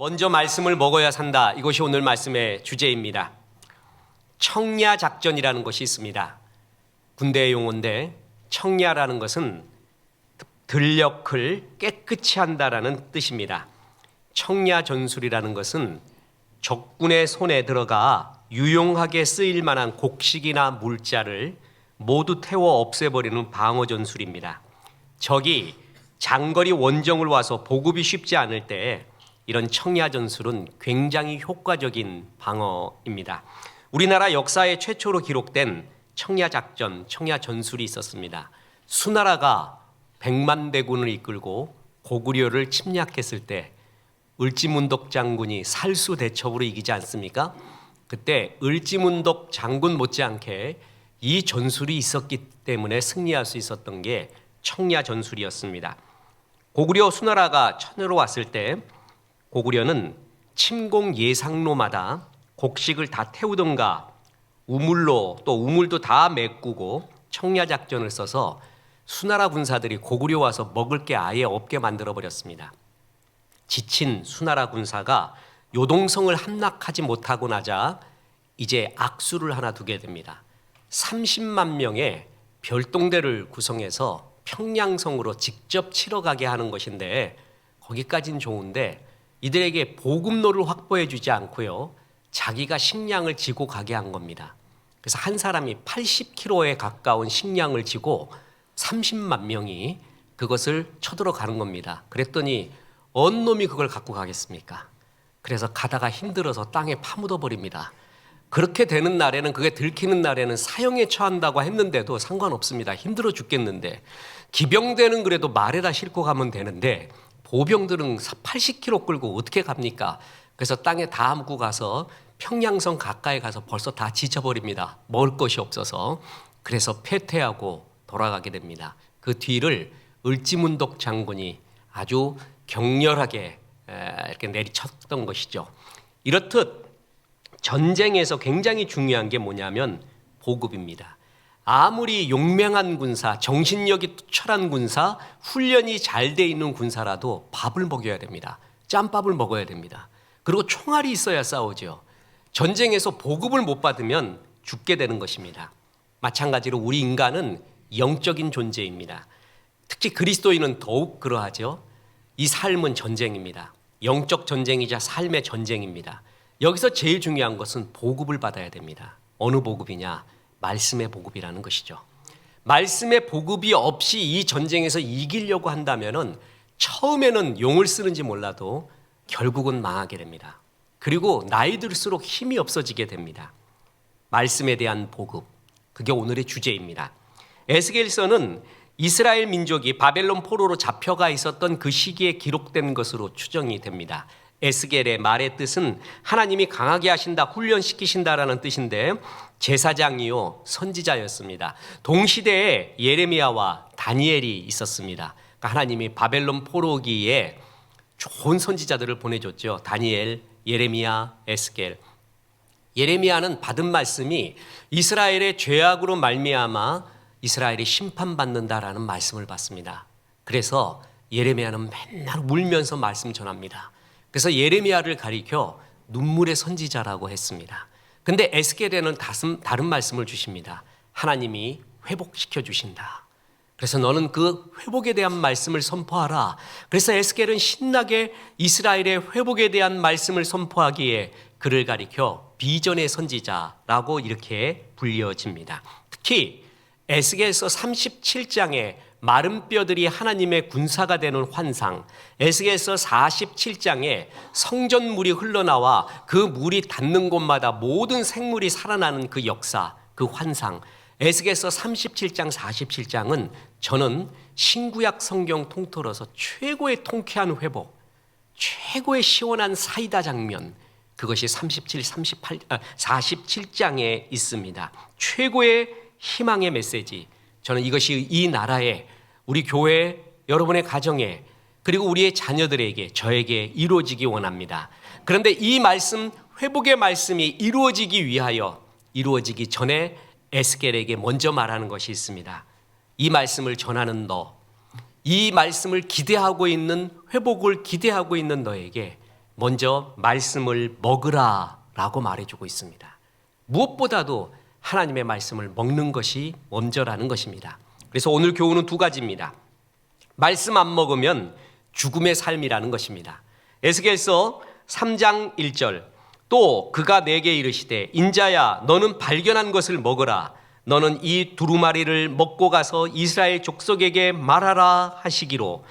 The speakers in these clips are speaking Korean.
먼저 말씀을 먹어야 산다. 이것이 오늘 말씀의 주제입니다. 청야작전이라는 것이 있습니다. 군대 용어인데 청야라는 것은 들녘을 깨끗이 한다라는 뜻입니다. 청야전술이라는 것은 적군의 손에 들어가 유용하게 쓰일 만한 곡식이나 물자를 모두 태워 없애버리는 방어전술입니다. 적이 장거리 원정을 와서 보급이 쉽지 않을 때 이런 청야전술은 굉장히 효과적인 방어입니다. 우리나라 역사에 최초로 기록된 청야작전, 청야전술이 있었습니다. 수나라가 100만 대군을 이끌고 고구려를 침략했을 때 을지문덕 장군이 살수대첩으로 이기지 않습니까? 그때 을지문덕 장군 못지않게 이 전술이 있었기 때문에 승리할 수 있었던 게 청야전술이었습니다. 고구려 수나라가 천여로 왔을 때 고구려는 침공 예상로마다 곡식을 다 태우던가 우물로 또 우물도 다 메꾸고 청야작전을 써서 수나라 군사들이 고구려 와서 먹을 게 아예 없게 만들어버렸습니다. 지친 수나라 군사가 요동성을 함락하지 못하고 나자 이제 악수를 하나 두게 됩니다. 30만 명의 별동대를 구성해서 평양성으로 직접 치러 가게 하는 것인데 거기까지는 좋은데 이들에게 보급로를 확보해 주지 않고요. 자기가 식량을 지고 가게 한 겁니다. 그래서 한 사람이 80kg에 가까운 식량을 지고 30만 명이 그것을 쳐들어 가는 겁니다. 그랬더니 어느 놈이 그걸 갖고 가겠습니까? 그래서 가다가 힘들어서 땅에 파묻어 버립니다. 그렇게 되는 날에는 그게 들키는 날에는 사형에 처한다고 했는데도 상관없습니다. 힘들어 죽겠는데 기병대는 그래도 말에다 싣고 가면 되는데 보병들은 80kg 끌고 어떻게 갑니까? 그래서 땅에 다 묻고 가서 평양성 가까이 가서 벌써 다 지쳐버립니다. 먹을 것이 없어서. 그래서 패퇴하고 돌아가게 됩니다. 그 뒤를 을지문덕 장군이 아주 격렬하게 이렇게 내리쳤던 것이죠. 이렇듯 전쟁에서 굉장히 중요한 게 뭐냐면 보급입니다. 아무리 용맹한 군사, 정신력이 투철한 군사, 훈련이 잘 돼 있는 군사라도 밥을 먹여야 됩니다. 짬밥을 먹어야 됩니다. 그리고 총알이 있어야 싸우죠. 전쟁에서 보급을 못 받으면 죽게 되는 것입니다. 마찬가지로 우리 인간은 영적인 존재입니다. 특히 그리스도인은 더욱 그러하죠. 이 삶은 전쟁입니다. 영적 전쟁이자 삶의 전쟁입니다. 여기서 제일 중요한 것은 보급을 받아야 됩니다. 어느 보급이냐? 말씀의 보급이라는 것이죠. 말씀의 보급이 없이 이 전쟁에서 이기려고 한다면은 처음에는 용을 쓰는지 몰라도 결국은 망하게 됩니다. 그리고 나이 들수록 힘이 없어지게 됩니다. 말씀에 대한 보급, 그게 오늘의 주제입니다. 에스겔서는 이스라엘 민족이 바벨론 포로로 잡혀가 있었던 그 시기에 기록된 것으로 추정이 됩니다. 에스겔의 말의 뜻은 하나님이 강하게 하신다, 훈련시키신다라는 뜻인데 제사장이요 선지자였습니다. 동시대에 예레미야와 다니엘이 있었습니다. 그러니까 하나님이 바벨론 포로기에 좋은 선지자들을 보내줬죠. 다니엘, 예레미야, 에스겔. 예레미야는 받은 말씀이 이스라엘의 죄악으로 말미암아 이스라엘이 심판받는다라는 말씀을 받습니다. 그래서 예레미야는 맨날 울면서 말씀 전합니다. 그래서 예레미야를 가리켜 눈물의 선지자라고 했습니다. 근데 에스겔에는 다른 말씀을 주십니다. 하나님이 회복시켜 주신다. 그래서 너는 그 회복에 대한 말씀을 선포하라. 그래서 에스겔은 신나게 이스라엘의 회복에 대한 말씀을 선포하기에 그를 가리켜 비전의 선지자라고 이렇게 불려집니다. 특히 에스겔서 37장에 마른 뼈들이 하나님의 군사가 되는 환상, 에스겔서 47장에 성전물이 흘러나와 그 물이 닿는 곳마다 모든 생물이 살아나는 그 역사, 그 환상, 에스겔서 37장, 47장은 저는 신구약 성경 통틀어서 최고의 통쾌한 회복, 최고의 시원한 사이다 장면, 그것이 47장에 있습니다. 최고의 희망의 메시지. 저는 이것이 이 나라에, 우리 교회, 여러분의 가정에, 그리고 우리의 자녀들에게, 저에게 이루어지기 원합니다. 그런데 이 말씀, 회복의 말씀이 이루어지기 위하여, 이루어지기 전에 에스겔에게 먼저 말하는 것이 있습니다. 이 말씀을 전하는 너, 이 말씀을 기대하고 있는, 회복을 기대하고 있는 너에게 먼저 말씀을 먹으라라고 말해주고 있습니다. 무엇보다도 하나님의 말씀을 먹는 것이 먼저라는 것입니다. 그래서 오늘 교훈은 두 가지입니다. 말씀 안 먹으면 죽음의 삶이라는 것입니다. 에스겔서 3장 1절, 또 그가 내게 이르시되 인자야 너는 발견한 것을 먹으라. 너는 이 두루마리를 먹고 가서 이스라엘 족속에게 말하라 하시기로.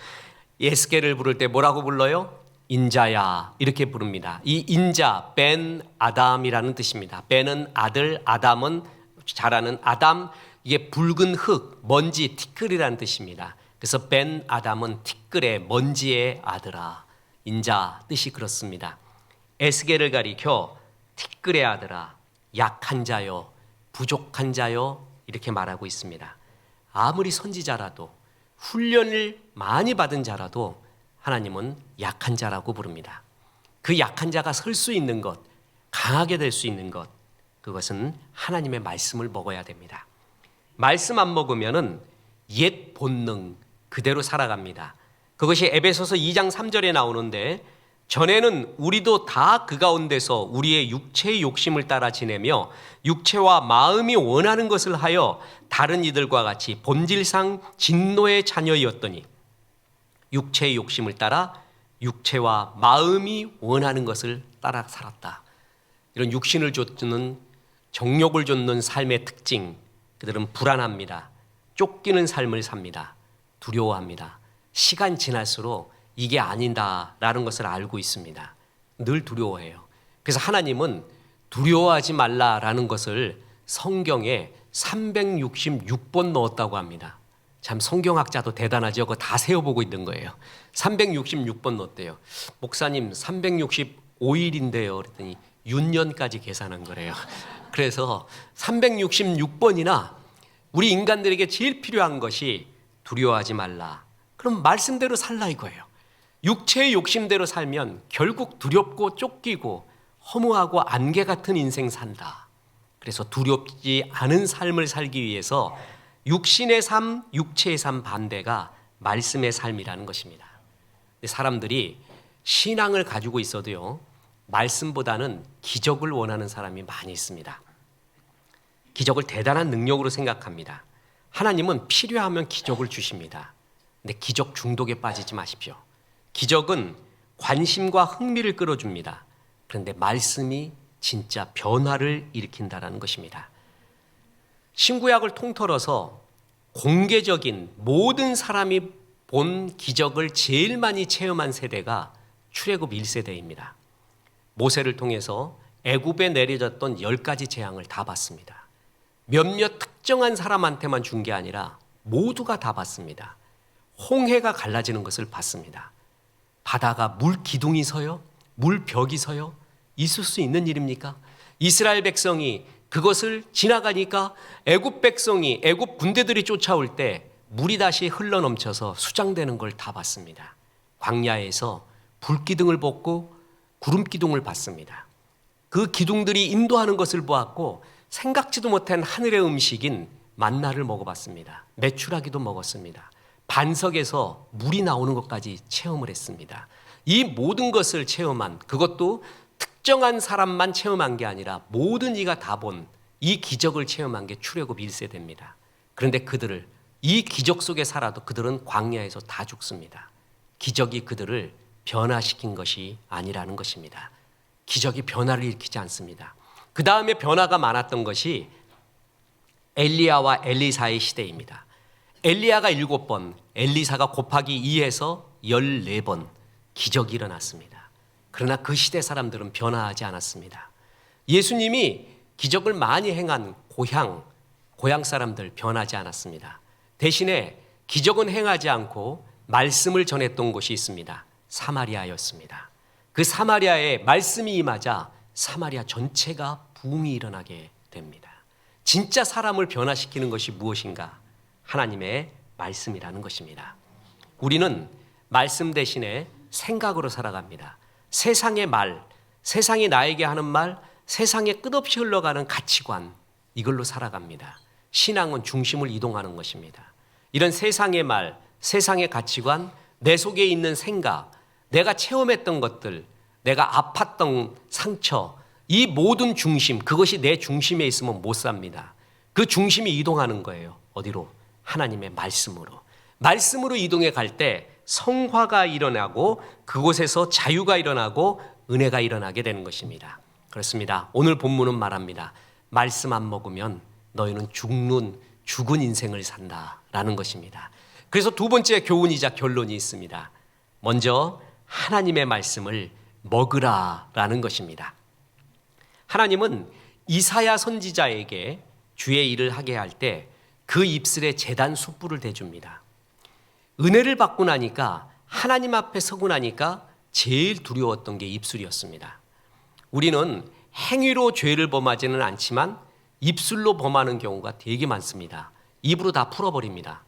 에스겔을 부를 때 뭐라고 불러요? 인자야 이렇게 부릅니다. 이 인자, 벤 아담이라는 뜻입니다. 벤은 아들, 아담은 자라는 아담. 이게 붉은 흙, 먼지, 티끌이라는 뜻입니다. 그래서 벤 아담은 티끌의 먼지의 아들아. 인자 뜻이 그렇습니다. 에스겔을 가리켜 티끌의 아들아, 약한 자여, 부족한 자여 이렇게 말하고 있습니다. 아무리 선지자라도 훈련을 많이 받은 자라도 하나님은 약한 자라고 부릅니다. 그 약한 자가 설 수 있는 것, 강하게 될 수 있는 것, 그것은 하나님의 말씀을 먹어야 됩니다. 말씀 안 먹으면은 옛 본능 그대로 살아갑니다. 그것이 에베소서 2장 3절에 나오는데, 전에는 우리도 다 그 가운데서 우리의 육체의 욕심을 따라 지내며 육체와 마음이 원하는 것을 하여 다른 이들과 같이 본질상 진노의 자녀이었더니, 육체의 욕심을 따라 육체와 마음이 원하는 것을 따라 살았다. 이런 육신을 좇는, 정욕을 좇는 삶의 특징, 그들은 불안합니다. 쫓기는 삶을 삽니다. 두려워합니다. 시간 지날수록 이게 아닌다라는 것을 알고 있습니다. 늘 두려워해요. 그래서 하나님은 두려워하지 말라라는 것을 성경에 366번 넣었다고 합니다. 참 성경학자도 대단하죠. 그거 다 세어보고 있는 거예요. 366번 넣었대요. 목사님 365일인데요. 그랬더니 윤년까지 계산한 거래요. 그래서 366번이나 우리 인간들에게 제일 필요한 것이 두려워하지 말라. 그럼 말씀대로 살라 이거예요. 육체의 욕심대로 살면 결국 두렵고 쫓기고 허무하고 안개 같은 인생 산다. 그래서 두렵지 않은 삶을 살기 위해서 육신의 삶, 육체의 삶 반대가 말씀의 삶이라는 것입니다. 사람들이 신앙을 가지고 있어도요, 말씀보다는 기적을 원하는 사람이 많이 있습니다. 기적을 대단한 능력으로 생각합니다. 하나님은 필요하면 기적을 주십니다. 근데 기적 중독에 빠지지 마십시오. 기적은 관심과 흥미를 끌어줍니다. 그런데 말씀이 진짜 변화를 일으킨다는 것입니다. 신구약을 통틀어서 공개적인 모든 사람이 본 기적을 제일 많이 체험한 세대가 출애굽 1세대입니다. 모세를 통해서 애굽에 내려졌던 10가지 재앙을 다 봤습니다. 몇몇 특정한 사람한테만 준 게 아니라 모두가 다 봤습니다. 홍해가 갈라지는 것을 봤습니다. 바다가 물 기둥이 서요? 물 벽이 서요? 있을 수 있는 일입니까? 이스라엘 백성이 그것을 지나가니까 애굽 백성이, 애굽 군대들이 쫓아올 때 물이 다시 흘러넘쳐서 수장되는 걸 다 봤습니다. 광야에서 불기둥을 벗고 구름기둥을 봤습니다. 그 기둥들이 인도하는 것을 보았고 생각지도 못한 하늘의 음식인 만나를 먹어봤습니다. 메추라기도 먹었습니다. 반석에서 물이 나오는 것까지 체험을 했습니다. 이 모든 것을 체험한, 그것도 특정한 사람만 체험한 게 아니라 모든 이가 다 본 이 기적을 체험한 게 출애굽 1세대입니다. 그런데 그들을, 이 기적 속에 살아도 그들은 광야에서 다 죽습니다. 기적이 그들을 변화시킨 것이 아니라는 것입니다. 기적이 변화를 일으키지 않습니다. 그 다음에 변화가 많았던 것이 엘리야와 엘리사의 시대입니다. 엘리야가 7번, 엘리사가 곱하기 2해서 14번 기적이 일어났습니다. 그러나 그 시대 사람들은 변화하지 않았습니다. 예수님이 기적을 많이 행한 고향 사람들 변하지 않았습니다. 대신에 기적은 행하지 않고 말씀을 전했던 곳이 있습니다. 사마리아였습니다. 그 사마리아에 말씀이 임하자 사마리아 전체가 부흥이 일어나게 됩니다. 진짜 사람을 변화시키는 것이 무엇인가? 하나님의 말씀이라는 것입니다. 우리는 말씀 대신에 생각으로 살아갑니다. 세상의 말, 세상이 나에게 하는 말, 세상에 끝없이 흘러가는 가치관, 이걸로 살아갑니다. 신앙은 중심을 이동하는 것입니다. 이런 세상의 말, 세상의 가치관, 내 속에 있는 생각, 내가 체험했던 것들, 내가 아팠던 상처, 이 모든 중심, 그것이 내 중심에 있으면 못 삽니다. 그 중심이 이동하는 거예요. 어디로? 하나님의 말씀으로. 말씀으로 이동해 갈 때 성화가 일어나고 그곳에서 자유가 일어나고 은혜가 일어나게 되는 것입니다. 그렇습니다. 오늘 본문은 말합니다. 말씀 안 먹으면 너희는 죽은 인생을 산다라는 것입니다. 그래서 두 번째 교훈이자 결론이 있습니다. 먼저 하나님의 말씀을 먹으라라는 것입니다. 하나님은 이사야 선지자에게 주의 일을 하게 할 때 그 입술에 제단 숯불을 대줍니다. 은혜를 받고 나니까 하나님 앞에 서고 나니까 제일 두려웠던 게 입술이었습니다. 우리는 행위로 죄를 범하지는 않지만 입술로 범하는 경우가 되게 많습니다. 입으로 다 풀어버립니다.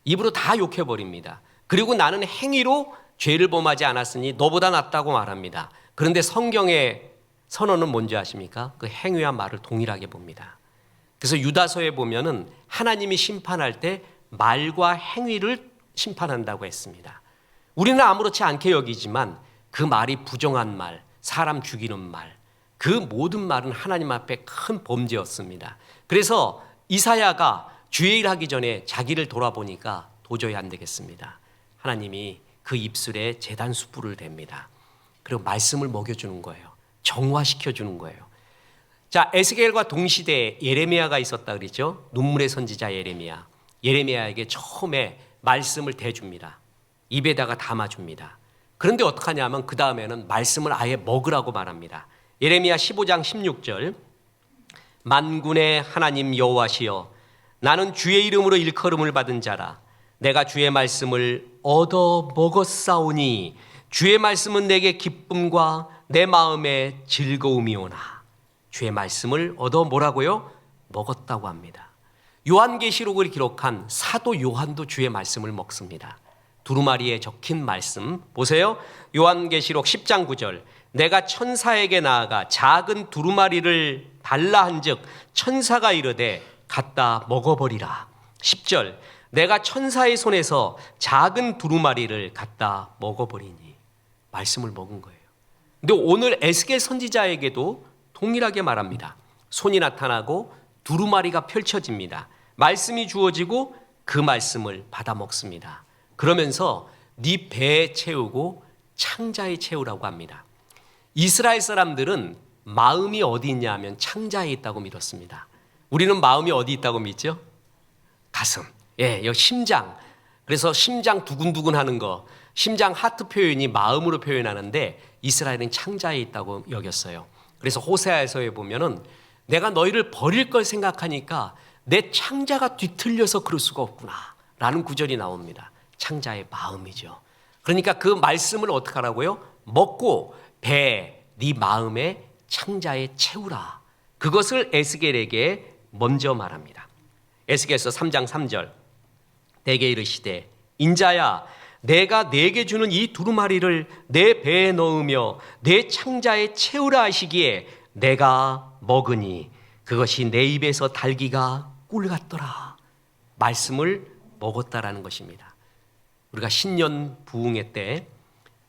입으로 다 욕해버립니다. 그리고 나는 행위로 죄를 범하지 않았으니 너보다 낫다고 말합니다. 그런데 성경의 선언은 뭔지 아십니까? 그 행위와 말을 동일하게 봅니다. 그래서 유다서에 보면은 하나님이 심판할 때 말과 행위를 심판한다고 했습니다. 우리는 아무렇지 않게 여기지만 그 말이 부정한 말, 사람 죽이는 말, 그 모든 말은 하나님 앞에 큰 범죄였습니다. 그래서 이사야가 주의 일 하기 전에 자기를 돌아보니까 도저히 안 되겠습니다. 하나님이 그 입술에 제단 숯불을 댑니다. 그리고 말씀을 먹여주는 거예요. 정화시켜주는 거예요. 자, 에스겔과 동시대에 예레미야가 있었다 그랬죠. 눈물의 선지자 예레미야. 예레미야에게 처음에 말씀을 대줍니다. 입에다가 담아줍니다. 그런데 어떻게 하냐면 그 다음에는 말씀을 아예 먹으라고 말합니다. 예레미야 15장 16절 만군의 하나님 여호와시여 나는 주의 이름으로 일컬음을 받은 자라 내가 주의 말씀을 얻어 먹었사오니 주의 말씀은 내게 기쁨과 내 마음에 즐거움이오나 주의 말씀을 얻어 뭐라고요? 먹었다고 합니다. 요한계시록을 기록한 사도 요한도 주의 말씀을 먹습니다. 두루마리에 적힌 말씀 보세요. 요한계시록 10장 9절 내가 천사에게 나아가 작은 두루마리를 달라 한즉 천사가 이르되 갖다 먹어버리라. 10절 내가 천사의 손에서 작은 두루마리를 갖다 먹어버리니 말씀을 먹은 거예요. 근데 오늘 에스겔 선지자에게도 동일하게 말합니다. 손이 나타나고 두루마리가 펼쳐집니다. 말씀이 주어지고 그 말씀을 받아 먹습니다. 그러면서 네 배에 채우고 창자에 채우라고 합니다. 이스라엘 사람들은 마음이 어디 있냐 하면 창자에 있다고 믿었습니다. 우리는 마음이 어디 있다고 믿죠? 가슴, 여기 심장. 그래서 심장 두근두근 하는 거, 심장 하트 표현이 마음으로 표현하는데 이스라엘은 창자에 있다고 여겼어요. 그래서 호세아서에 보면은 내가 너희를 버릴 걸 생각하니까 내 창자가 뒤틀려서 그럴 수가 없구나 라는 구절이 나옵니다. 창자의 마음이죠. 그러니까 그 말씀을 어떻게 하라고요? 먹고 배, 네 마음에 창자에 채우라. 그것을 에스겔에게 먼저 말합니다. 에스겔서 3장 3절 내게 이르시되 인자야 내가 내게 주는 이 두루마리를 내 배에 넣으며 내 창자에 채우라 하시기에 내가 먹으니 그것이 내 입에서 달기가 꿀 같더라. 말씀을 먹었다라는 것입니다. 우리가 신년 부흥회 때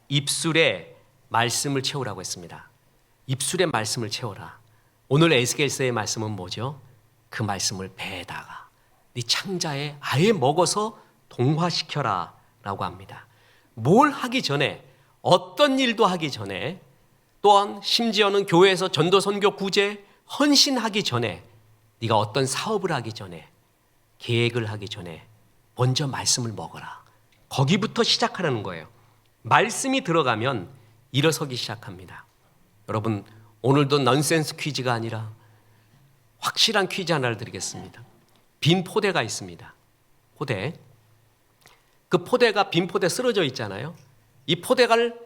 입술에 말씀을 채우라고 했습니다. 입술에 말씀을 채워라. 오늘 에스겔서의 말씀은 뭐죠? 그 말씀을 배에다가 네 창자에 아예 먹어서 동화시켜라 라고 합니다. 뭘 하기 전에 어떤 일도 하기 전에 또한 심지어는 교회에서 전도 선교 구제 헌신하기 전에 네가 어떤 사업을 하기 전에 계획을 하기 전에 먼저 말씀을 먹어라. 거기부터 시작하라는 거예요. 말씀이 들어가면 일어서기 시작합니다. 여러분 오늘도 넌센스 퀴즈가 아니라 확실한 퀴즈 하나를 드리겠습니다. 빈 포대가 있습니다. 포대. 그 포대가 빈 포대 쓰러져 있잖아요. 이 포대를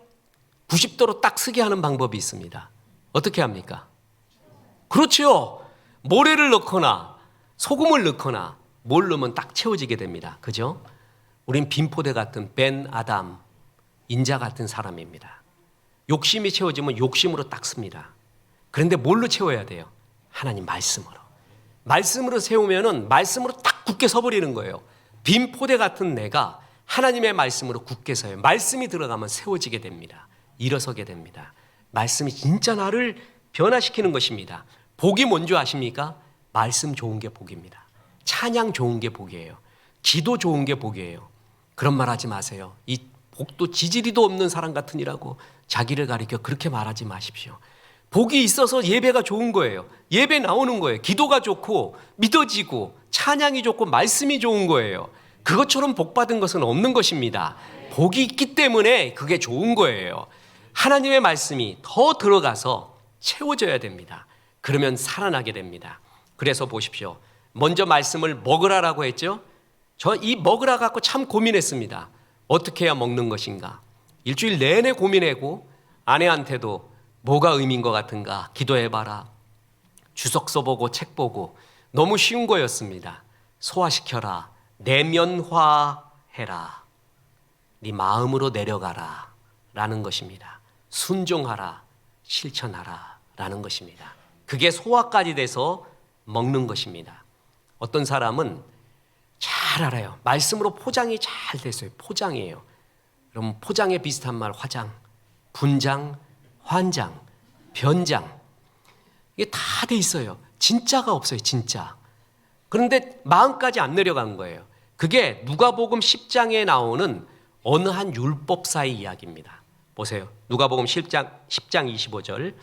90도로 딱 서게 하는 방법이 있습니다. 어떻게 합니까? 그렇죠. 모래를 넣거나 소금을 넣거나 뭘 넣으면 딱 채워지게 됩니다. 그죠? 우린 빈 포대 같은 벤 아담 인자 같은 사람입니다. 욕심이 채워지면 욕심으로 딱 씁니다. 그런데 뭘로 채워야 돼요? 하나님 말씀으로. 말씀으로 세우면은 말씀으로 딱 굳게 서버리는 거예요. 빈 포대 같은 내가 하나님의 말씀으로 굳게 서요. 말씀이 들어가면 세워지게 됩니다. 일어서게 됩니다. 말씀이 진짜 나를 변화시키는 것입니다. 복이 뭔지 아십니까? 말씀 좋은 게 복입니다. 찬양 좋은 게 복이에요. 기도 좋은 게 복이에요. 그런 말 하지 마세요. 이 복도 지지리도 없는 사람 같으니라고 자기를 가리켜 그렇게 말하지 마십시오. 복이 있어서 예배가 좋은 거예요. 예배 나오는 거예요. 기도가 좋고 믿어지고 찬양이 좋고 말씀이 좋은 거예요. 그것처럼 복 받은 것은 없는 것입니다. 복이 있기 때문에 그게 좋은 거예요. 하나님의 말씀이 더 들어가서 채워져야 됩니다. 그러면 살아나게 됩니다. 그래서 보십시오. 먼저 말씀을 먹으라라고 했죠. 저 이 먹으라 갖고 참 고민했습니다. 어떻게 해야 먹는 것인가? 일주일 내내 고민하고 아내한테도 뭐가 의미인 것 같은가 기도해봐라. 주석 써보고 책 보고 너무 쉬운 거였습니다. 소화시켜라. 내면화해라. 네 마음으로 내려가라 라는 것입니다. 순종하라. 실천하라 라는 것입니다. 그게 소화까지 돼서 먹는 것입니다. 어떤 사람은 잘 알아요. 말씀으로 포장이 잘 됐어요. 포장이에요. 그럼 포장에 비슷한 말 화장, 분장, 환장, 변장 이게 다 돼 있어요. 진짜가 없어요. 진짜. 그런데 마음까지 안 내려간 거예요. 그게 누가복음 10장에 나오는 어느 한 율법사의 이야기입니다. 보세요. 누가복음 10장 25절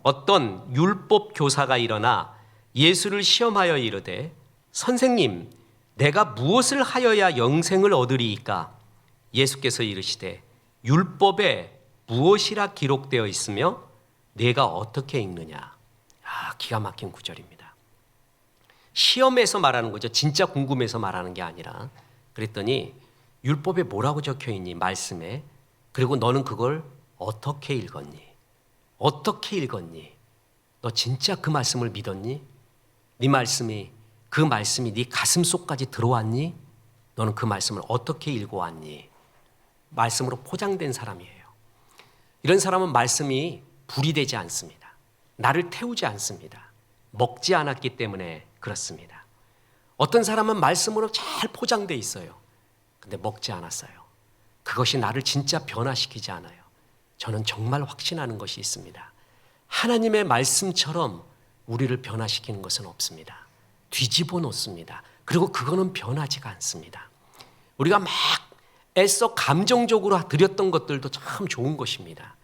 어떤 율법 교사가 일어나 예수를 시험하여 이르되 선생님 내가 무엇을 하여야 영생을 얻으리이까? 예수께서 이르시되 율법에 무엇이라 기록되어 있으며 내가 어떻게 읽느냐? 기가 막힌 구절입니다. 시험에서 말하는 거죠. 진짜 궁금해서 말하는 게 아니라. 그랬더니 율법에 뭐라고 적혀 있니? 말씀에. 그리고 너는 그걸 어떻게 읽었니? 어떻게 읽었니? 너 진짜 그 말씀을 믿었니? 그 말씀이 네 가슴 속까지 들어왔니? 너는 그 말씀을 어떻게 읽어왔니? 말씀으로 포장된 사람이에요. 이런 사람은 말씀이 불이 되지 않습니다. 나를 태우지 않습니다. 먹지 않았기 때문에 그렇습니다. 어떤 사람은 말씀으로 잘 포장돼 있어요. 근데 먹지 않았어요. 그것이 나를 진짜 변화시키지 않아요. 저는 정말 확신하는 것이 있습니다. 하나님의 말씀처럼 우리를 변화시키는 것은 없습니다. 뒤집어 놓습니다. 그리고 그거는 변하지가 않습니다. 우리가 막 애써 감정적으로 드렸던 것들도 참 좋은 것입니다.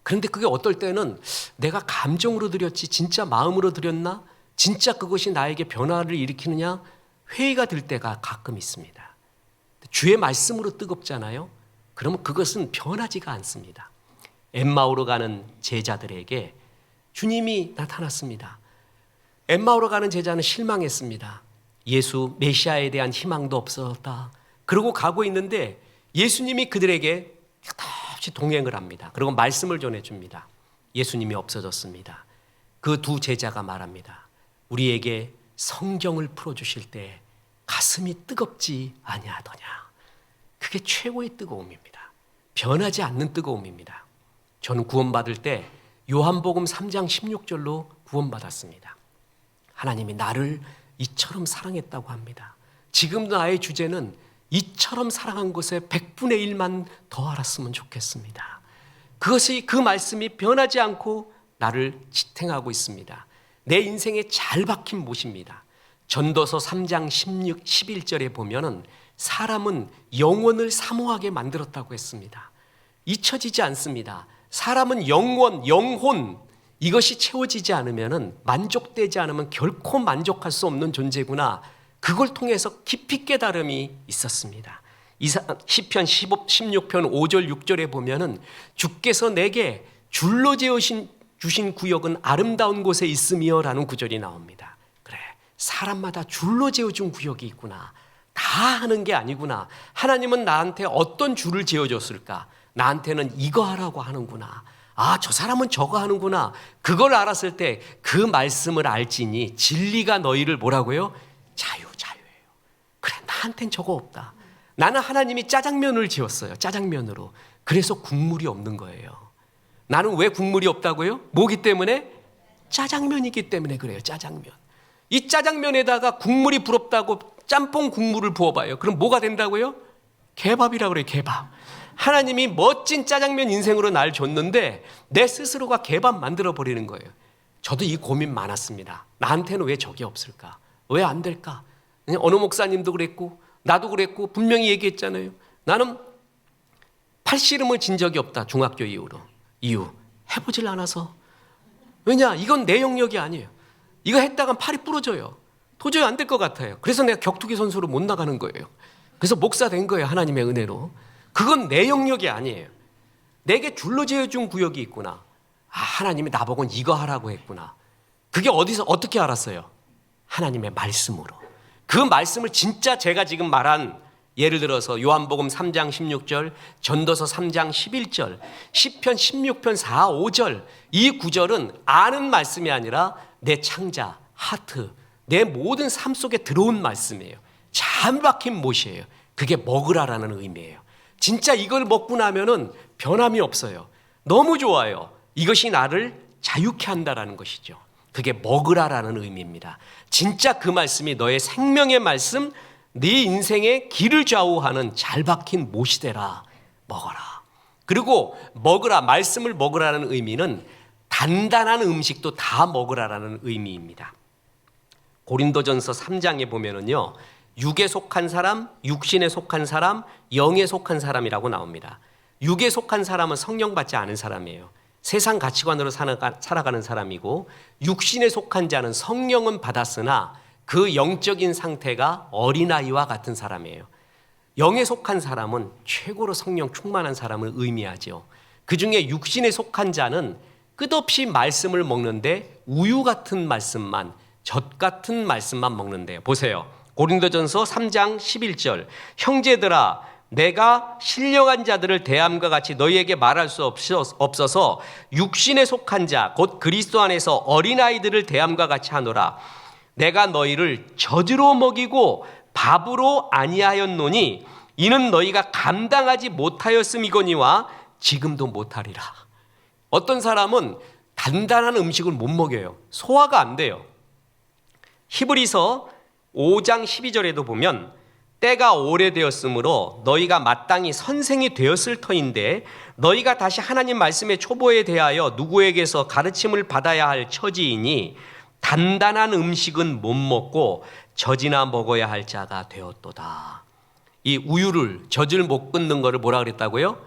그런데 그게 어떨 때는 내가 감정으로 드렸지 진짜 마음으로 드렸나? 진짜 그것이 나에게 변화를 일으키느냐? 회의가 들 때가 가끔 있습니다. 주의 말씀으로 뜨겁잖아요. 그러면 그것은 변하지가 않습니다. 엠마오로 가는 제자들에게 주님이 나타났습니다. 엠마오로 가는 제자는 실망했습니다. 예수 메시아에 대한 희망도 없었다. 그러고 가고 있는데 예수님이 그들에게 끝없이 동행을 합니다. 그리고 말씀을 전해줍니다. 예수님이 없어졌습니다. 그 두 제자가 말합니다. 우리에게 성경을 풀어주실 때 가슴이 뜨겁지 아니하더냐. 그게 최고의 뜨거움입니다. 변하지 않는 뜨거움입니다. 저는 구원받을 때 요한복음 3장 16절로 구원받았습니다. 하나님이 나를 이처럼 사랑했다고 합니다. 지금도 나의 주제는 이처럼 사랑한 것에 100분의 1만 더 알았으면 좋겠습니다. 그 말씀이 변하지 않고 나를 지탱하고 있습니다. 내 인생에 잘 박힌 못입니다. 전도서 3장 11절에 보면은 사람은 영원을 사모하게 만들었다고 했습니다. 잊혀지지 않습니다. 사람은 영혼 이것이 채워지지 않으면 만족되지 않으면 결코 만족할 수 없는 존재구나. 그걸 통해서 깊이 깨달음이 있었습니다. 시편 16편 5절 6절에 보면은 주께서 내게 줄로 지으신 주신 구역은 아름다운 곳에 있으며라는 구절이 나옵니다. 그래, 사람마다 줄로 지어준 구역이 있구나. 다 하는 게 아니구나. 하나님은 나한테 어떤 줄을 지어줬을까? 나한테는 이거 하라고 하는구나. 저 사람은 저거 하는구나. 그걸 알았을 때 그 말씀을 알지니 진리가 너희를 뭐라고요? 자유예요. 그래, 나한텐 저거 없다. 나는 하나님이 짜장면을 지었어요. 짜장면으로. 그래서 국물이 없는 거예요. 나는 왜 국물이 없다고요? 뭐기 때문에? 짜장면이기 때문에 그래요. 짜장면. 이 짜장면에다가 국물이 부럽다고 짬뽕 국물을 부어봐요. 그럼 뭐가 된다고요? 개밥이라고 그래요. 개밥. 하나님이 멋진 짜장면 인생으로 날 줬는데 내 스스로가 개밥 만들어 버리는 거예요. 저도 이 고민 많았습니다. 나한테는 왜 저게 없을까? 왜 안 될까? 어느 목사님도 그랬고 나도 그랬고 분명히 얘기했잖아요. 나는 팔씨름을 진 적이 없다. 중학교 이후로. 이유 해보질 않아서. 왜냐? 이건 내 영역이 아니에요. 이거 했다간 팔이 부러져요. 도저히 안 될 것 같아요. 그래서 내가 격투기 선수로 못 나가는 거예요. 그래서 목사 된 거예요. 하나님의 은혜로. 그건 내 영역이 아니에요. 내게 줄로 지어준 구역이 있구나. 하나님이 나보고 이거 하라고 했구나. 그게 어디서 어떻게 알았어요? 하나님의 말씀으로. 그 말씀을 진짜 제가 지금 말한, 예를 들어서 요한복음 3장 16절, 전도서 3장 11절, 시편 16편 4, 5절, 이 구절은 아는 말씀이 아니라 내 창자, 하트, 내 모든 삶 속에 들어온 말씀이에요. 잘 박힌 못이에요. 그게 먹으라라는 의미예요. 진짜 이걸 먹고 나면은 변함이 없어요. 너무 좋아요. 이것이 나를 자유케 한다라는 것이죠. 그게 먹으라라는 의미입니다. 진짜 그 말씀이 너의 생명의 말씀, 네 인생의 길을 좌우하는 잘 박힌 못이 되라. 먹어라. 그리고 먹으라, 말씀을 먹으라는 의미는 단단한 음식도 다 먹으라라는 의미입니다. 고린도전서 3장에 보면은요, 육에 속한 사람, 육신에 속한 사람, 영에 속한 사람이라고 나옵니다. 육에 속한 사람은 성령 받지 않은 사람이에요. 세상 가치관으로 살아가는 사람이고, 육신에 속한 자는 성령은 받았으나 그 영적인 상태가 어린아이와 같은 사람이에요. 영에 속한 사람은 최고로 성령 충만한 사람을 의미하죠. 그 중에 육신에 속한 자는 끝없이 말씀을 먹는데 우유 같은 말씀만, 젖 같은 말씀만 먹는데요. 보세요. 고린도전서 3장 11절, 형제들아 내가 신령한 자들을 대함과 같이 너희에게 말할 수 없어서 육신에 속한 자 곧 그리스도 안에서 어린아이들을 대함과 같이 하노라. 내가 너희를 젖으로 먹이고 밥으로 아니하였노니 이는 너희가 감당하지 못하였음이거니와 지금도 못하리라. 어떤 사람은 단단한 음식을 못 먹여요. 소화가 안 돼요. 히브리서 5장 12절에도 보면 때가 오래되었으므로 너희가 마땅히 선생이 되었을 터인데 너희가 다시 하나님 말씀의 초보에 대하여 누구에게서 가르침을 받아야 할 처지이니 단단한 음식은 못 먹고 젖이나 먹어야 할 자가 되었도다. 이 우유를, 젖을 못 끊는 거를 뭐라 그랬다고요?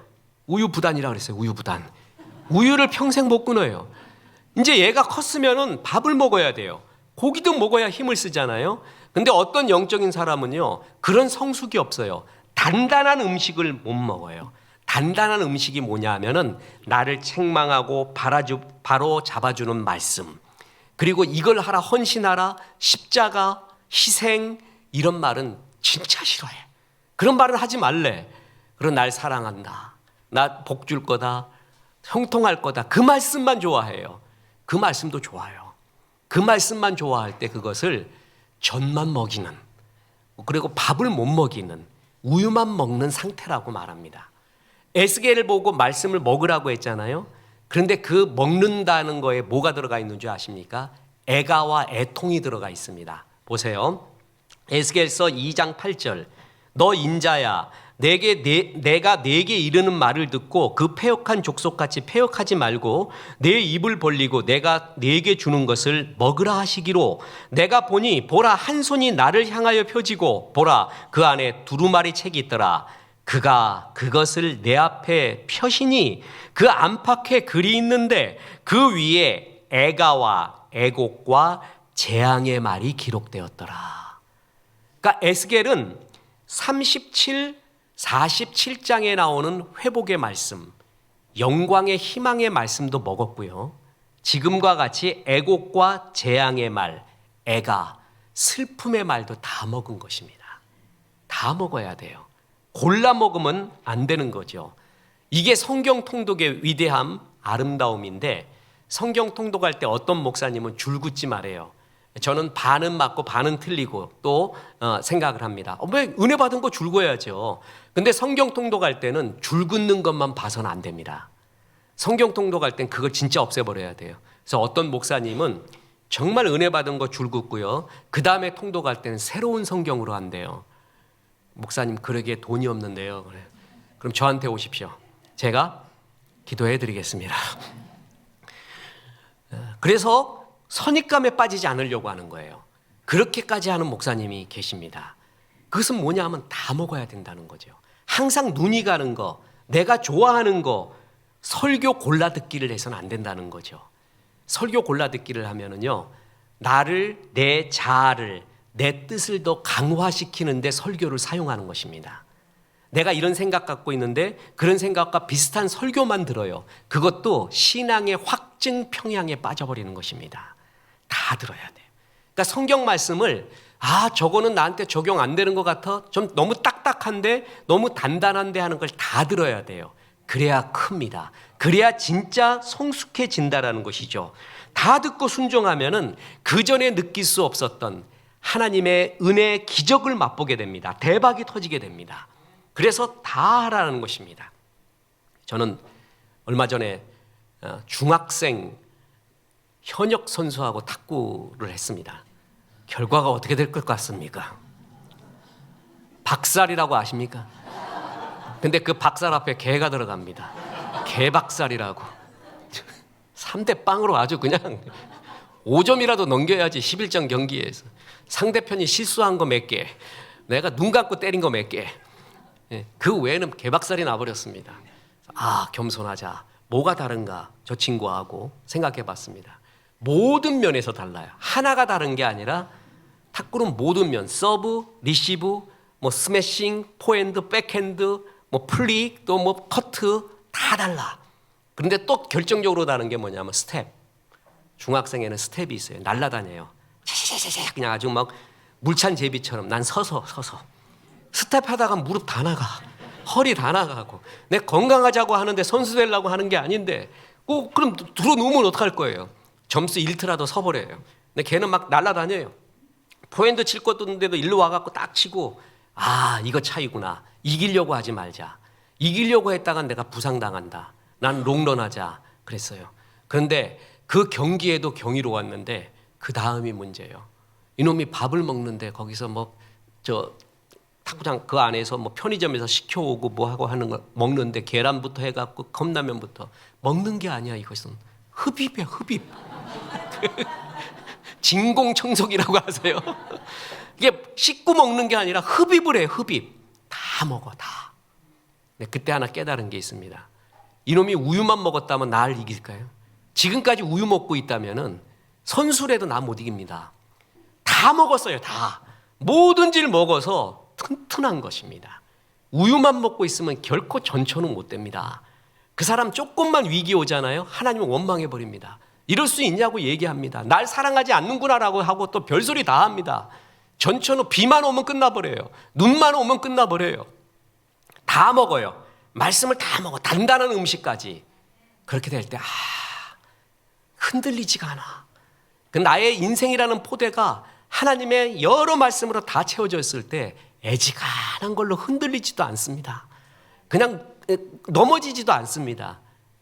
우유부단이라고 그랬어요. 우유부단. 우유를 평생 못 끊어요. 이제 얘가 컸으면은 밥을 먹어야 돼요. 고기도 먹어야 힘을 쓰잖아요. 근데 어떤 영적인 사람은요, 그런 성숙이 없어요. 단단한 음식을 못 먹어요. 단단한 음식이 뭐냐 하면은 나를 책망하고 바로 잡아주는 말씀. 그리고 이걸 하라, 헌신하라, 십자가, 희생, 이런 말은 진짜 싫어해. 그런 말을 하지 말래. 그럼 날 사랑한다. 나 복 줄 거다. 형통할 거다. 그 말씀만 좋아해요. 그 말씀도 좋아요. 그 말씀만 좋아할 때 그것을 젖만 먹이는, 그리고 밥을 못 먹이는, 우유만 먹는 상태라고 말합니다. 에스겔을 보고 말씀을 먹으라고 했잖아요. 그런데 그 먹는다는 거에 뭐가 들어가 있는 줄 아십니까? 애가와 애통이 들어가 있습니다. 보세요. 에스겔서 2장 8절. 너 인자야, 내가 네게 이르는 말을 듣고 그 패역한 족속같이 패역하지 말고 내 입을 벌리고 내가 네게 주는 것을 먹으라 하시기로 내가 보니 보라 한 손이 나를 향하여 펴지고 보라 그 안에 두루마리 책이 있더라. 그가 그것을 내 앞에 펴시니 그 안팎에 글이 있는데 그 위에 애가와 애곡과 재앙의 말이 기록되었더라. 그러니까 에스겔은 47장에 나오는 회복의 말씀, 영광의 희망의 말씀도 먹었고요. 지금과 같이 애곡과 재앙의 말, 애가, 슬픔의 말도 다 먹은 것입니다. 다 먹어야 돼요. 골라 먹으면 안 되는 거죠. 이게 성경 통독의 위대함, 아름다움인데 성경 통독할 때 어떤 목사님은 줄긋지 말아요. 저는 반은 맞고 반은 틀리고 또 생각을 합니다. 왜 은혜 받은 거 줄궈야죠. 근데 성경 통독할 때는 줄긋는 것만 봐서는 안 됩니다. 성경 통독할 땐 그걸 진짜 없애버려야 돼요. 그래서 어떤 목사님은 정말 은혜 받은 거 줄긋고요. 그 다음에 통독할 때는 새로운 성경으로 한대요. 목사님 그러기에 돈이 없는데요. 그래. 그럼 저한테 오십시오. 제가 기도해 드리겠습니다. 그래서 선입감에 빠지지 않으려고 하는 거예요. 그렇게까지 하는 목사님이 계십니다. 그것은 뭐냐면 다 먹어야 된다는 거죠. 항상 눈이 가는 거, 내가 좋아하는 거, 설교 골라 듣기를 해서는 안 된다는 거죠. 설교 골라 듣기를 하면은요, 나를, 내 자아를, 내 뜻을 더 강화시키는데 설교를 사용하는 것입니다. 내가 이런 생각 갖고 있는데 그런 생각과 비슷한 설교만 들어요. 그것도 신앙의 확증 평양에 빠져버리는 것입니다. 다 들어야 돼요. 그러니까 성경 말씀을 저거는 나한테 적용 안 되는 것 같아, 좀 너무 딱딱한데 너무 단단한데 하는 걸 다 들어야 돼요. 그래야 큽니다. 그래야 진짜 성숙해진다라는 것이죠. 다 듣고 순종하면은 그 전에 느낄 수 없었던 하나님의 은혜의 기적을 맛보게 됩니다. 대박이 터지게 됩니다. 그래서 다 하라는 것입니다. 저는 얼마 전에 중학생 현역 선수하고 탁구를 했습니다. 결과가 어떻게 될 것 같습니까? 박살이라고 아십니까? 근데 그 박살 앞에 개가 들어갑니다. 개박살이라고. 3대 0으로 아주 그냥 5점이라도 넘겨야지. 11점 경기에서 상대편이 실수한 거 몇 개, 내가 눈 감고 때린 거 몇 개, 그 외에는 개박살이 나버렸습니다. 겸손하자. 뭐가 다른가 저 친구하고 생각해 봤습니다. 모든 면에서 달라요. 하나가 다른 게 아니라 탁구는 모든 면, 서브, 리시브, 뭐 스매싱, 포핸드, 백핸드, 뭐 플릭, 또 뭐 커트 다 달라. 그런데 또 결정적으로 다른 게 뭐냐면 스텝. 중학생에는 스텝이 있어요. 날라다녀요. 그냥 아주 막 물찬 제비처럼 난 서서 스텝 하다가 무릎 다 나가, 허리 다 나가고. 내 건강하자고 하는데 선수 되려고 하는 게 아닌데 그럼 들어놓으면 어떡할 거예요? 점수 1트라도 서버려요. 근데 걔는 막 날라다녀요. 포핸드 칠 것도 없는데도 일로 와갖고 딱 치고, 이거 차이구나. 이기려고 하지 말자. 이기려고 했다간 내가 부상당한다. 난 롱런하자 그랬어요. 그런데 그 경기에도 경이로웠는데 그 다음이 문제예요. 이놈이 밥을 먹는데 거기서 탁구장 그 안에서 편의점에서 시켜오고 뭐하고 하는 거 먹는데 계란부터 해갖고 컵라면부터 먹는 게 아니야. 이것은 흡입이야, 흡입. 진공청소기라고 하세요. 이게 씻고 먹는 게 아니라 흡입을 해, 흡입. 다 먹어, 다. 근데 그때 하나 깨달은 게 있습니다. 이놈이 우유만 먹었다면 나를 이길까요? 지금까지 우유 먹고 있다면은 선수라도 나 못 이깁니다. 다 먹었어요, 다. 뭐든지를 먹어서 튼튼한 것입니다. 우유만 먹고 있으면 결코 전초는 못 됩니다. 그 사람 조금만 위기 오잖아요. 하나님은 원망해 버립니다. 이럴 수 있냐고 얘기합니다. 날 사랑하지 않는구나라고 하고 또 별소리 다 합니다. 전초는 비만 오면 끝나버려요. 눈만 오면 끝나버려요. 다 먹어요. 말씀을 다 먹어. 단단한 음식까지. 그렇게 될 때 흔들리지가 않아. 그 나의 인생이라는 포대가 하나님의 여러 말씀으로 다 채워져 있을 때 애지간한 걸로 흔들리지도 않습니다. 그냥 넘어지지도 않습니다.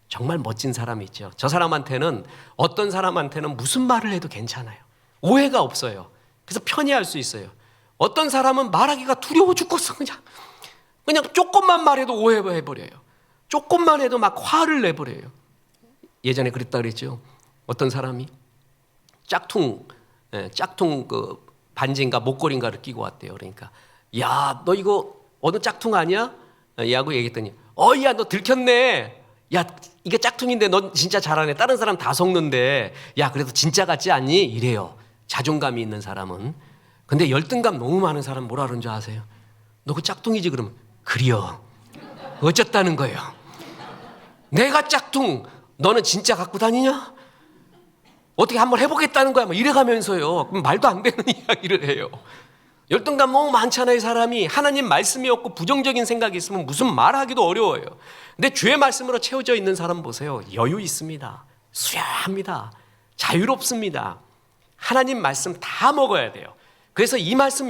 정말 멋진 사람이 있죠. 저 사람한테는, 어떤 사람한테는 무슨 말을 해도 괜찮아요. 오해가 없어요. 그래서 편히 할 수 있어요. 어떤 사람은 말하기가 두려워 죽겠어. 그냥 조금만 말해도 오해해버려요. 조금만 해도 막 화를 내버려요. 예전에 그랬다 그랬죠. 어떤 사람이 짝퉁 그 반지인가 목걸이인가를 끼고 왔대요. 그러니까 야, 너 이거 어느 짝퉁 아니야? 야구 얘기했더니 야, 너 들켰네. 야, 이게 짝퉁인데 넌 진짜 잘하네. 다른 사람 다 속는데 야, 그래도 진짜 같지 않니? 이래요. 자존감이 있는 사람은. 근데 열등감 너무 많은 사람은 뭐라 그러는 줄 아세요? 너 그 짝퉁이지? 그러면 그려. 어쨌다는 거예요. 내가 짝퉁, 너는 진짜 갖고 다니냐? 어떻게 한번 해보겠다는 거야? 이래가면서요. 그럼 말도 안 되는 이야기를 해요. 열등감 너무 많잖아요. 사람이 하나님 말씀이 없고 부정적인 생각이 있으면 무슨 말하기도 어려워요. 근데 주의 말씀으로 채워져 있는 사람 보세요. 여유 있습니다. 수야합니다. 자유롭습니다. 하나님 말씀 다 먹어야 돼요. 그래서 이 말씀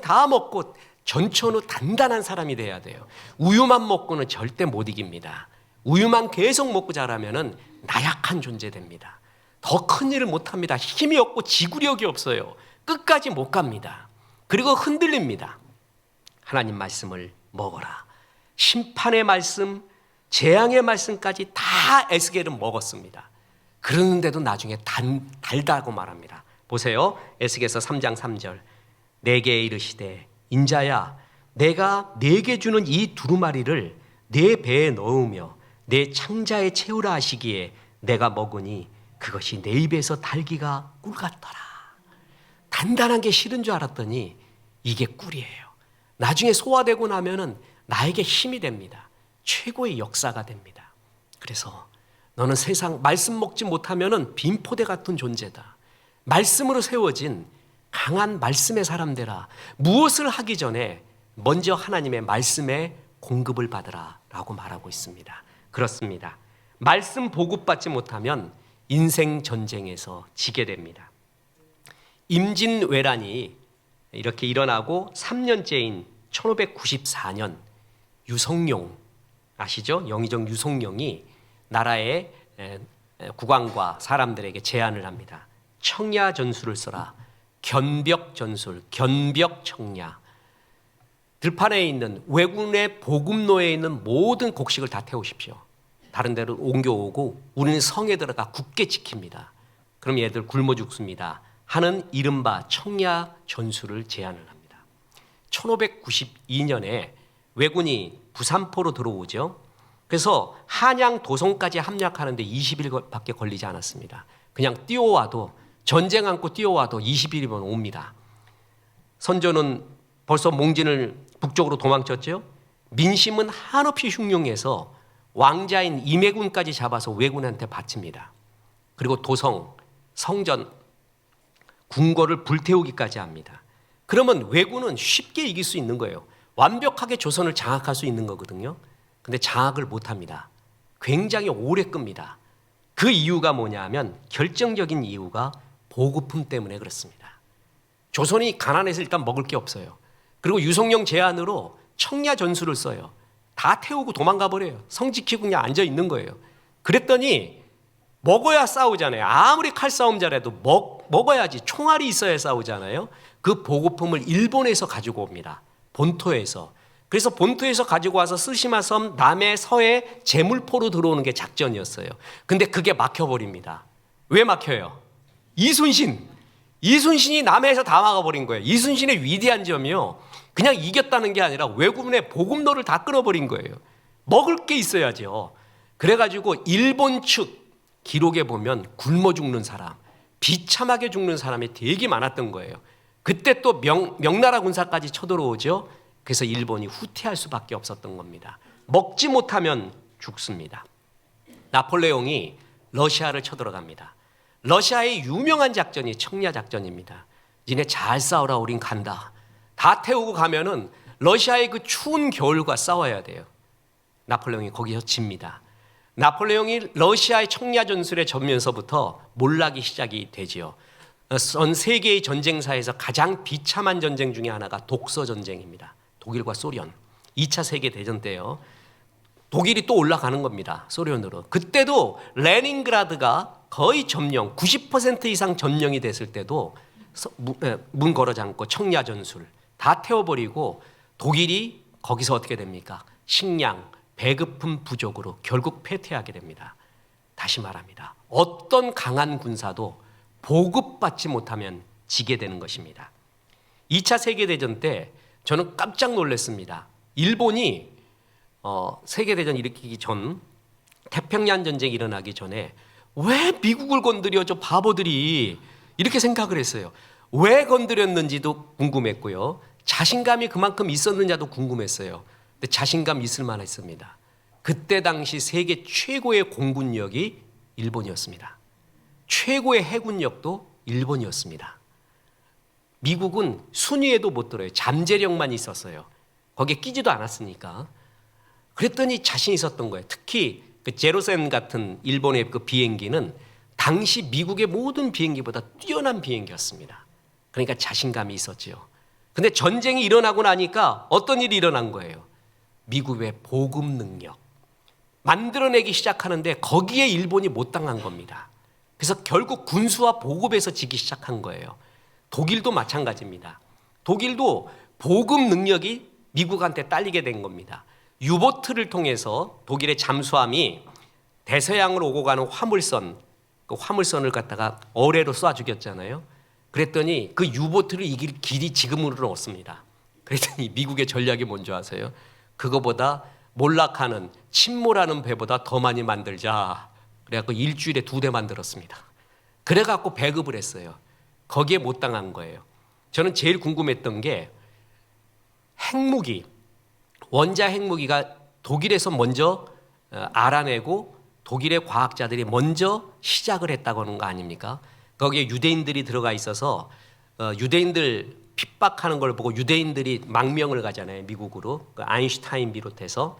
다 먹고 전천후 단단한 사람이 돼야 돼요. 우유만 먹고는 절대 못 이깁니다. 우유만 계속 먹고 자라면은 나약한 존재 됩니다. 더 큰 일을 못 합니다. 힘이 없고 지구력이 없어요. 끝까지 못 갑니다. 그리고 흔들립니다. 하나님 말씀을 먹어라. 심판의 말씀, 재앙의 말씀까지 다 에스겔은 먹었습니다. 그러는데도 나중에 달다고 말합니다. 보세요. 에스겔서 3장 3절. 내게 이르시되 인자야 내가 내게 주는 이 두루마리를 내 배에 넣으며 내 창자에 채우라 하시기에 내가 먹으니 그것이 내 입에서 달기가 꿀 같더라. 단단한 게 싫은 줄 알았더니 이게 꿀이에요. 나중에 소화되고 나면은 나에게 힘이 됩니다. 최고의 역사가 됩니다. 그래서 너는 세상 말씀 먹지 못하면은 빈포대 같은 존재다. 말씀으로 세워진 강한 말씀의 사람 되라. 무엇을 하기 전에 먼저 하나님의 말씀에 공급을 받으라 라고 말하고 있습니다. 그렇습니다. 말씀 보급받지 못하면 인생 전쟁에서 지게 됩니다. 임진왜란이 이렇게 일어나고 3년째인 1594년 유성룡 아시죠? 영의정 유성룡이 나라의 국왕과 사람들에게 제안을 합니다. 청야 전술을 써라. 견벽 전술, 견벽 청야. 들판에 있는 왜군의 보급로에 있는 모든 곡식을 다 태우십시오. 다른 데로 옮겨오고 우리는 성에 들어가 굳게 지킵니다. 그럼 얘들 굶어 죽습니다. 하는 이른바 청야 전술을 제안을 합니다. 1592년에 왜군이 부산포로 들어오죠. 그래서 한양 도성까지 함락하는데 20일밖에 걸리지 않았습니다. 그냥 뛰어와도 전쟁 않고 뛰어와도 20일이면 옵니다. 선조는 벌써 몽진을 북쪽으로 도망쳤죠. 민심은 한없이 흉흉해서 왕자인 임해군까지 잡아서 왜군한테 바칩니다. 그리고 도성, 성전, 궁궐을 불태우기까지 합니다. 그러면 왜군은 쉽게 이길 수 있는 거예요. 완벽하게 조선을 장악할 수 있는 거거든요. 근데 장악을 못합니다. 굉장히 오래 끕니다. 그 이유가 뭐냐면 결정적인 이유가 보급품 때문에 그렇습니다. 조선이 가난해서 일단 먹을 게 없어요. 그리고 유성룡 제안으로 청야 전술을 써요. 다 태우고 도망가 버려요. 성 지키고 그냥 앉아 있는 거예요. 그랬더니 먹어야 싸우잖아요. 아무리 칼싸움 잘해도 먹어야지. 총알이 있어야 싸우잖아요. 그 보급품을 일본에서 가지고 옵니다. 본토에서. 그래서 본토에서 가지고 와서 쓰시마 섬 남해 서해 제물포로 들어오는 게 작전이었어요. 근데 그게 막혀버립니다. 왜 막혀요? 이순신이 남해에서 다 막아버린 거예요. 이순신의 위대한 점이요. 그냥 이겼다는 게 아니라 왜군의 보급로를 다 끌어버린 거예요. 먹을 게 있어야죠. 그래가지고 일본 측 기록에 보면 굶어 죽는 사람, 비참하게 죽는 사람이 되게 많았던 거예요. 그때 또 명나라 군사까지 쳐들어오죠. 그래서 일본이 후퇴할 수밖에 없었던 겁니다. 먹지 못하면 죽습니다. 나폴레옹이 러시아를 쳐들어갑니다. 러시아의 유명한 작전이 청야 작전입니다. 니네 잘 싸워라, 우린 간다. 다 태우고 가면은 러시아의 그 추운 겨울과 싸워야 돼요. 나폴레옹이 거기서 집니다. 나폴레옹이 러시아의 청야 전술에 져면서부터 몰락이 시작이 되지요. 전 세계의 전쟁사에서 가장 비참한 전쟁 중에 하나가 독서 전쟁입니다. 독일과 소련 2차 세계대전 때요. 독일이 또 올라가는 겁니다. 소련으로. 그때도 레닌그라드가 거의 점령 90% 이상 점령이 됐을 때도 문 걸어 잠고 청야 전술 다 태워버리고 독일이 거기서 어떻게 됩니까? 식량, 배급품 부족으로 결국 패퇴하게 됩니다. 다시 말합니다. 어떤 강한 군사도 보급받지 못하면 지게 되는 것입니다. 2차 세계대전 때 저는 깜짝 놀랐습니다. 일본이 세계대전 일으키기 전 태평양 전쟁이 일어나기 전에 왜 미국을 건드려 저 바보들이 이렇게 생각을 했어요. 왜 건드렸는지도 궁금했고요. 자신감이 그만큼 있었느냐도 궁금했어요. 근데 자신감 있을 만했습니다. 그때 당시 세계 최고의 공군력이 일본이었습니다. 최고의 해군력도 일본이었습니다. 미국은 순위에도 못 들어요. 잠재력만 있었어요. 거기에 끼지도 않았으니까. 그랬더니 자신 있었던 거예요. 특히 그 제로센 같은 일본의 그 비행기는 당시 미국의 모든 비행기보다 뛰어난 비행기였습니다. 그러니까 자신감이 있었죠. 근데 전쟁이 일어나고 나니까 어떤 일이 일어난 거예요? 미국의 보급 능력 만들어내기 시작하는데 거기에 일본이 못 당한 겁니다. 그래서 결국 군수와 보급에서 지기 시작한 거예요. 독일도 마찬가지입니다. 독일도 보급 능력이 미국한테 딸리게 된 겁니다. 유보트를 통해서 독일의 잠수함이 대서양으로 오고 가는 화물선, 그 화물선을 갖다가 어뢰로 쏴 죽였잖아요. 그랬더니 그 유보트를 이길 길이 지금으로는 없습니다. 그랬더니 미국의 전략이 뭔지 아세요? 그거보다 몰락하는 침몰하는 배보다 더 많이 만들자. 그래갖고 일주일에 2대 만들었습니다. 그래갖고 배급을 했어요. 거기에 못 당한 거예요. 저는 제일 궁금했던 게 핵무기, 원자 핵무기가 독일에서 먼저 알아내고 독일의 과학자들이 먼저 시작을 했다고 하는 거 아닙니까? 거기에 유대인들이 들어가 있어서 유대인들 핍박하는 걸 보고 유대인들이 망명을 가잖아요. 미국으로. 그 아인슈타인 비롯해서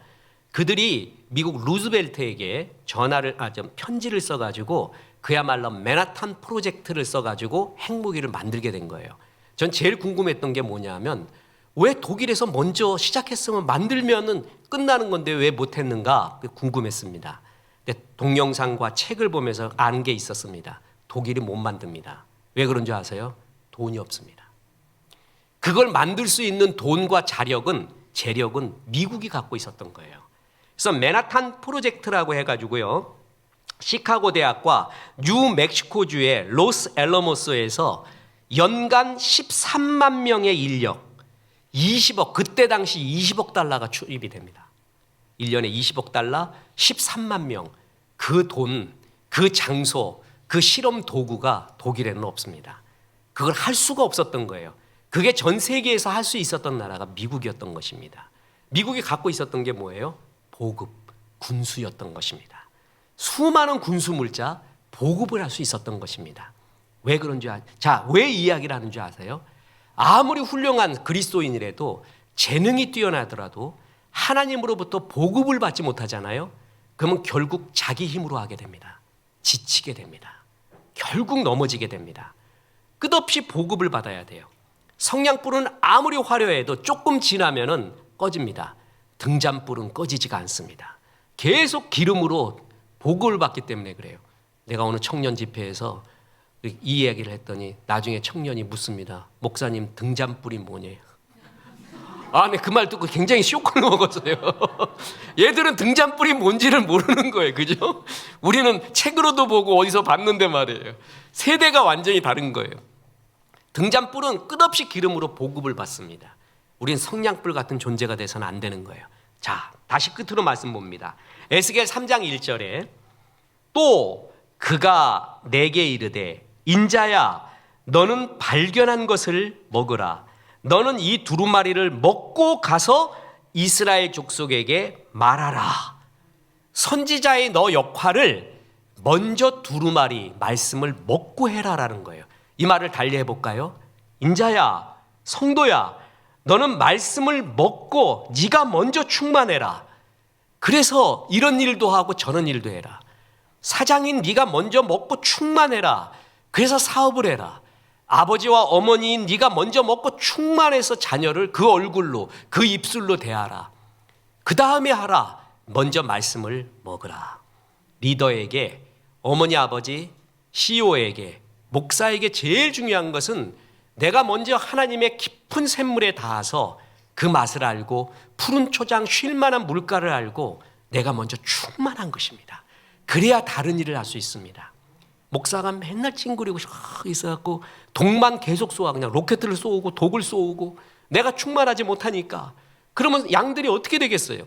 그들이 미국 루즈벨트에게 편지를 써가지고 그야말로 맨하탄 프로젝트를 써가지고 핵무기를 만들게 된 거예요. 전 제일 궁금했던 게 뭐냐면 왜 독일에서 먼저 시작했으면 만들면은 끝나는 건데 왜 못했는가 궁금했습니다. 근데 동영상과 책을 보면서 아는 게 있었습니다. 독일이 못 만듭니다. 왜 그런 줄 아세요? 돈이 없습니다. 그걸 만들 수 있는 돈과 재력은 미국이 갖고 있었던 거예요. 그래서 맨하탄 프로젝트라고 해가지고요. 시카고 대학과 뉴멕시코주의 로스 엘러모스에서 연간 13만 명의 인력, 20억, 그때 당시 20억 달러가 투입이 됩니다. 1년에 20억 달러, 13만 명. 그 돈, 그 장소, 그 실험 도구가 독일에는 없습니다. 그걸 할 수가 없었던 거예요. 그게 전 세계에서 할 수 있었던 나라가 미국이었던 것입니다. 미국이 갖고 있었던 게 뭐예요? 보급, 군수였던 것입니다. 수많은 군수 물자, 보급을 할 수 있었던 것입니다. 왜 그런지 왜 이 이야기를 하는 줄 아세요? 아무리 훌륭한 그리스도인이라도 재능이 뛰어나더라도 하나님으로부터 보급을 받지 못하잖아요. 그러면 결국 자기 힘으로 하게 됩니다. 지치게 됩니다. 결국 넘어지게 됩니다. 끝없이 보급을 받아야 돼요. 성냥불은 아무리 화려해도 조금 지나면은 꺼집니다. 등잔불은 꺼지지가 않습니다. 계속 기름으로 보급을 받기 때문에 그래요. 내가 오늘 청년 집회에서 이 이야기를 했더니 나중에 청년이 묻습니다. 목사님 등잔불이 뭐냐요? 네, 그 말 듣고 굉장히 쇼크를 먹었어요. 얘들은 등잔불이 뭔지를 모르는 거예요. 그죠? 우리는 책으로도 보고 어디서 봤는데 말이에요. 세대가 완전히 다른 거예요. 등잔불은 끝없이 기름으로 보급을 받습니다. 우린 성냥불 같은 존재가 돼서는 안 되는 거예요. 자, 다시 끝으로 말씀 봅니다. 에스겔 3장 1절에 또 그가 내게 이르되 인자야 너는 발견한 것을 먹으라. 너는 이 두루마리를 먹고 가서 이스라엘 족속에게 말하라. 선지자의 너 역할을 먼저 두루마리 말씀을 먹고 해라라는 거예요. 이 말을 달리 해볼까요? 인자야, 성도야, 너는 말씀을 먹고 네가 먼저 충만해라. 그래서 이런 일도 하고 저런 일도 해라. 사장인 네가 먼저 먹고 충만해라. 그래서 사업을 해라. 아버지와 어머니인 네가 먼저 먹고 충만해서 자녀를 그 얼굴로 그 입술로 대하라. 그 다음에 하라. 먼저 말씀을 먹으라. 리더에게, 어머니 아버지, CEO에게, 목사에게 제일 중요한 것은 내가 먼저 하나님의 깊은 샘물에 닿아서 그 맛을 알고 푸른 초장 쉴 만한 물가를 알고 내가 먼저 충만한 것입니다. 그래야 다른 일을 할 수 있습니다. 목사가 맨날 찡그리고 있어갖고 독만 계속 쏘아. 그냥 로켓을 쏘고 독을 쏘고 내가 충만하지 못하니까 그러면 양들이 어떻게 되겠어요?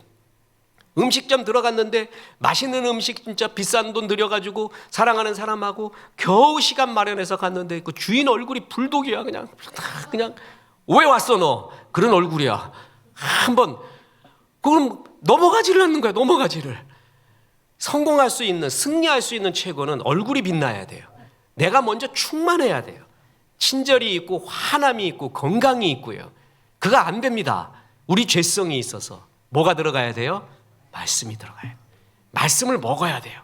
음식점 들어갔는데 맛있는 음식 진짜 비싼 돈 들여가지고 사랑하는 사람하고 겨우 시간 마련해서 갔는데 그 주인 얼굴이 불독이야. 그냥 왜 왔어 너? 그런 얼굴이야. 한번 그럼 넘어가지를 않는 거야. 넘어가지를. 성공할 수 있는, 승리할 수 있는 최고는 얼굴이 빛나야 돼요. 내가 먼저 충만해야 돼요. 친절이 있고 화남이 있고 건강이 있고요. 그거 안 됩니다. 우리 죄성이 있어서. 뭐가 들어가야 돼요? 말씀이 들어가요. 말씀을 먹어야 돼요.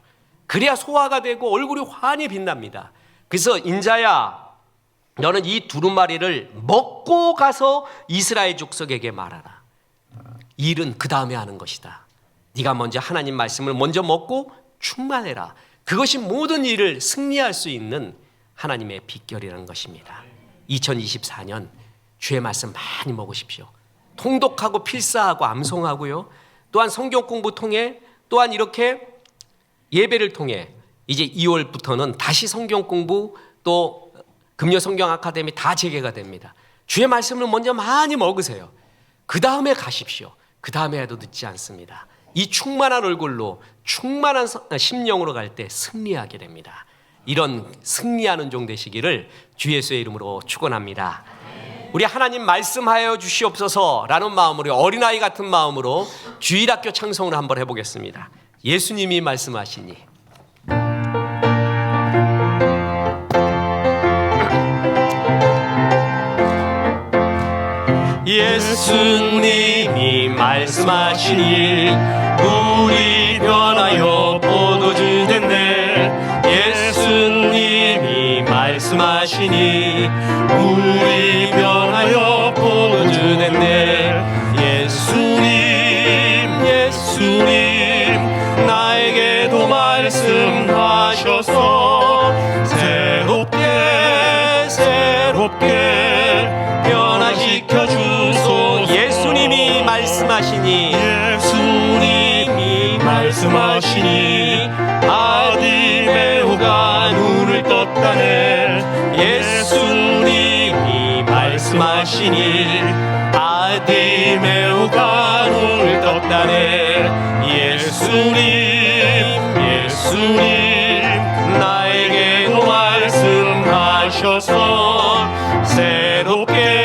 그래야 소화가 되고 얼굴이 환히 빛납니다. 그래서 인자야, 너는 이 두루마리를 먹고 가서 이스라엘 족속에게 말하라. 일은 그 다음에 하는 것이다. 네가 먼저 하나님 말씀을 먼저 먹고 충만해라. 그것이 모든 일을 승리할 수 있는 하나님의 비결이라는 것입니다. 2024년 주의 말씀 많이 먹으십시오. 통독하고 필사하고 암송하고요. 또한 성경 공부 통해, 또한 이렇게 예배를 통해 이제 2월부터는 다시 성경 공부, 또 금요 성경 아카데미 다 재개가 됩니다. 주의 말씀을 먼저 많이 먹으세요. 그 다음에 가십시오. 그 다음에 해도 늦지 않습니다. 이 충만한 얼굴로, 충만한 심령으로 갈 때 승리하게 됩니다. 이런 승리하는 종 되시기를 주 예수의 이름으로 축원합니다. 우리 하나님 말씀하여 주시옵소서라는 마음으로, 어린아이 같은 마음으로 주일학교 찬송을 한번 해보겠습니다. 예수님이 말씀하시니. 예수님이 말씀하시니 물이 변하여 포도주 됐네. 예수님이 말씀하시니 물이 변하여 포도주 됐네. 예수님 나에게도 말씀하셔서 새롭게 변화시켜 주소. 예수님이 말씀하시니 아디메오가 눈을 떴다네. 예수님이 말씀하시니 아디메오가 눈을 떴다네. 예수님 나에게도 말씀하셔서 새롭게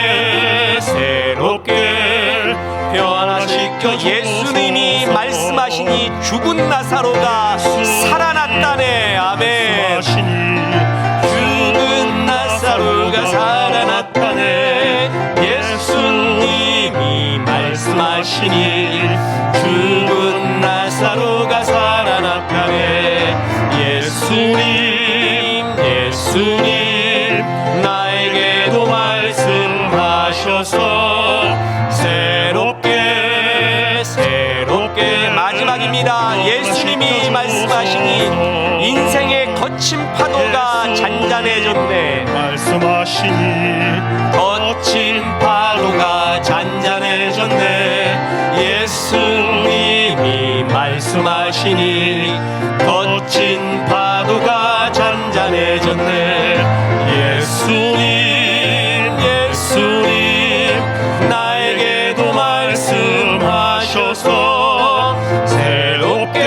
변화시켜. 예수님이 말씀하시니 죽은 나사로가 살아났다네. 아멘. 죽은 나사로가 살아났다네. 예수님이 말씀하시니 죽은 나사로가 살아났다네. 예수님 나에게도 말씀하셔서 새롭게 마지막입니다. 예수님이 말씀하시니 인생의 거친 파도가 잔잔해졌네. 거친 파도가 잔잔해졌네. 예수님이 말씀하시니 거친 파도가 잔잔해졌네. 예수님 나에게도 말씀하셔서 새롭게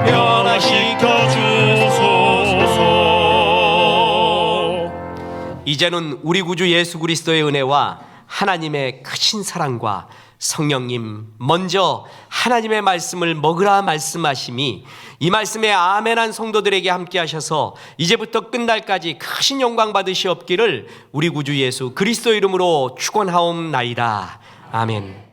변화시켜 주소서. 이제는 우리 구주 예수 그리스도의 은혜와 하나님의 크신 사랑과 성령님, 먼저 하나님의 말씀을 먹으라 말씀하심이 이 말씀에 아멘한 성도들에게 함께 하셔서 이제부터 끝날까지 크신 영광 받으시옵기를 우리 구주 예수 그리스도 이름으로 축원하옵나이다. 아멘.